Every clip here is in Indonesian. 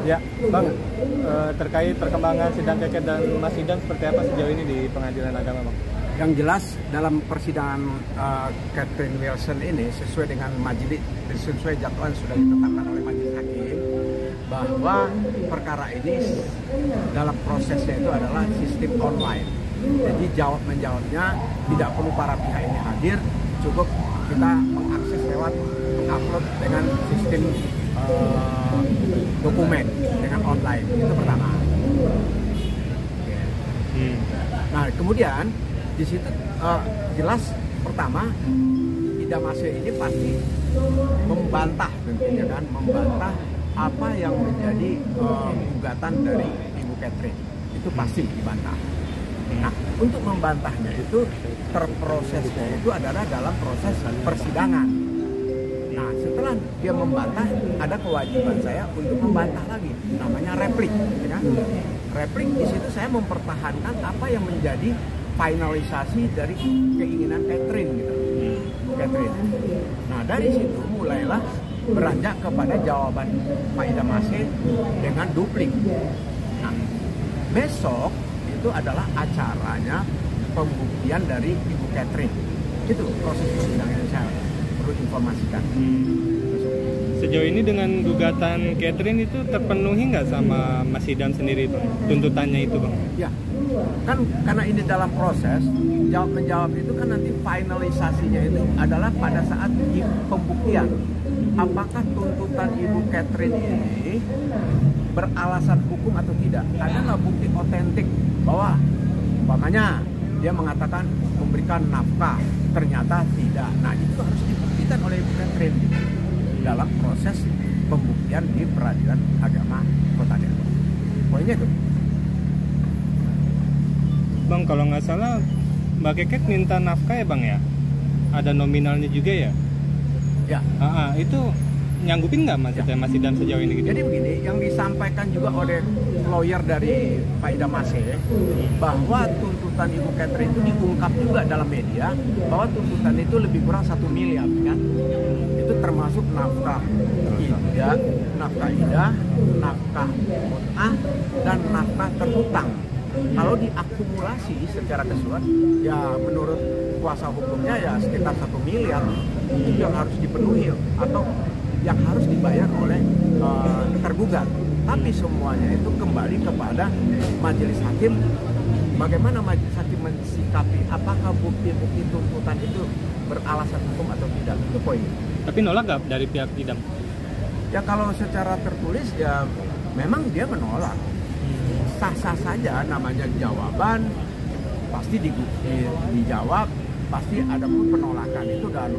Ya, Bang, terkait perkembangan sidang Keket dan Mas Idam seperti apa sejauh ini di Pengadilan Agama, Bang? Yang jelas dalam persidangan Catherine Wilson ini sesuai dengan majelis, sesuai jadwal yang sudah ditetapkan oleh majelis hakim, bahwa perkara ini dalam prosesnya itu adalah sistem online. Jadi jawab menjawabnya tidak perlu para pihak ini hadir, cukup kita mengakses lewat upload dengan sistem dokumen dengan online. Itu pertama. Nah, kemudian di situ jelas pertama Idam Asih ini pasti membantah, tentunya kan, membantah apa yang menjadi gugatan dari Ibu Catherine. Itu pasti dibantah. Nah, untuk membantahnya itu terprosesnya itu adalah dalam proses persidangan. Nah, setelah dia membantah, ada kewajiban saya untuk membantah lagi, namanya replik, ya kan? Replik di situ saya mempertahankan apa yang menjadi finalisasi dari keinginan Catherine, gitu. Catherine. Nah, dari situ mulailah beranjak kepada jawaban Pak Idam Asih dengan duplik. Nah, besok itu adalah acaranya pembuktian dari Ibu Catherine. Itu proses persidangan yang saya perlu informasikan. Sejauh ini dengan gugatan Catherine itu terpenuhi nggak sama Mas Idam sendiri, Bang? Tuntutannya itu, Bang? Ya, kan karena ini dalam proses jawab menjawab itu kan nanti finalisasinya itu adalah pada saat di pembuktian. Apakah tuntutan Ibu Catherine ini beralasan hukum atau tidak? Ada nggak bukti otentik bahwa umpamanya dia mengatakan memberikan nafkah, ternyata tidak. Nah, itu harus dibuktikan oleh Ibu Catherine dalam proses pembuktian di Peradilan Agama Kota Depok. Poinnya itu. Bang, kalau nggak salah Mbak Keket minta nafkah ya, Bang, ya? Ada nominalnya juga ya? Ya. Itu nyanggupin nggak maksudnya Mas Idam sejauh ini gitu? Jadi begini, yang disampaikan juga oleh lawyer dari Pak Idam Asih bahwa tuntutan Ibu Catherine itu diungkap juga dalam media bahwa tuntutan itu lebih kurang 1 miliar, kan? Itu termasuk nafkah idah, nafkah mut'ah, dan nafkah terhutang. Kalau diakumulasi secara keseluruhan, ya menurut kuasa hukumnya ya sekitar 1 miliar itu yang harus dipenuhi atau yang harus dibayar oleh tergugat. Tapi semuanya itu kembali kepada majelis hakim. Bagaimana majelis hakim mensikapi apakah bukti-bukti tuntutan itu beralasan hukum atau tidak, itu poinnya. Tapi nolak nggak dari pihak Idam? Ya kalau secara tertulis ya memang dia menolak. Sah-sah saja, namanya jawaban pasti dijawab, pasti ada pun penolakan, itu udah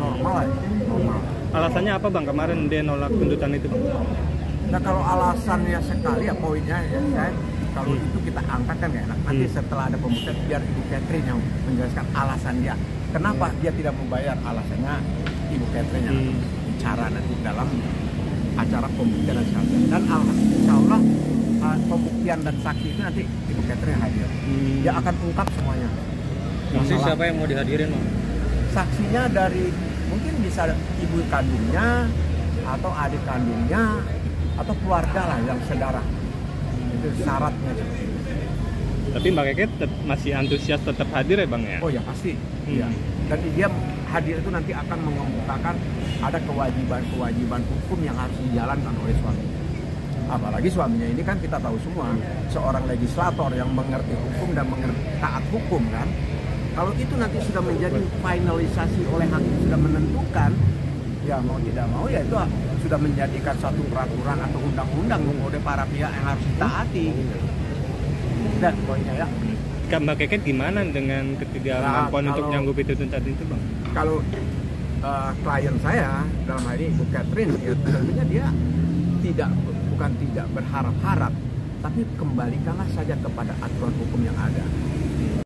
normal aja, normal. Alasannya apa, Bang, kemarin dia nolak tuntutan itu, Bang? Nah, kalau alasannya sekali ya poinnya ya saya kalau itu kita angkat kan gak enak. Nanti setelah ada pembuktian biar Ibu Catherine yang menjelaskan alasan dia. Kenapa dia tidak membayar, alasannya Ibu Catherine yang bicara nanti dalam acara pembuktian dan saksi. Dan insya Allah pembuktian dan saksi itu nanti Ibu Catherine hadir. Dia akan ungkap semuanya. Maksud siapa yang mau dihadirin, Bang? Saksinya dari mungkin bisa ibu kandungnya atau adik kandungnya atau keluarga lah yang saudara. Itu syaratnya. Tapi Mbak Keket masih antusias tetap hadir ya, Bang, ya? Oh ya pasti. Iya. Dan dia hadir itu nanti akan mengemukakan ada kewajiban hukum yang harus dijalankan oleh suami. Apalagi suaminya ini kan kita tahu semua seorang legislator yang mengerti hukum dan mengerti taat hukum, kan. Kalau itu nanti sudah menjadi finalisasi oleh hakim, sudah menentukan, ya mau tidak mau ya itu sudah menjadikan satu peraturan atau undang-undang oleh para pihak yang harus ditaati. Dan poinnya ya. Mbak Keket gimana dengan ketidakmampuan untuk nyanggupi tuntutan itu, Bang? Kalau klien saya dalam hal ini Ibu Catherine, ya tentunya dia bukan tidak berharap-harap, tapi kembalikanlah saja kepada aturan hukum yang ada.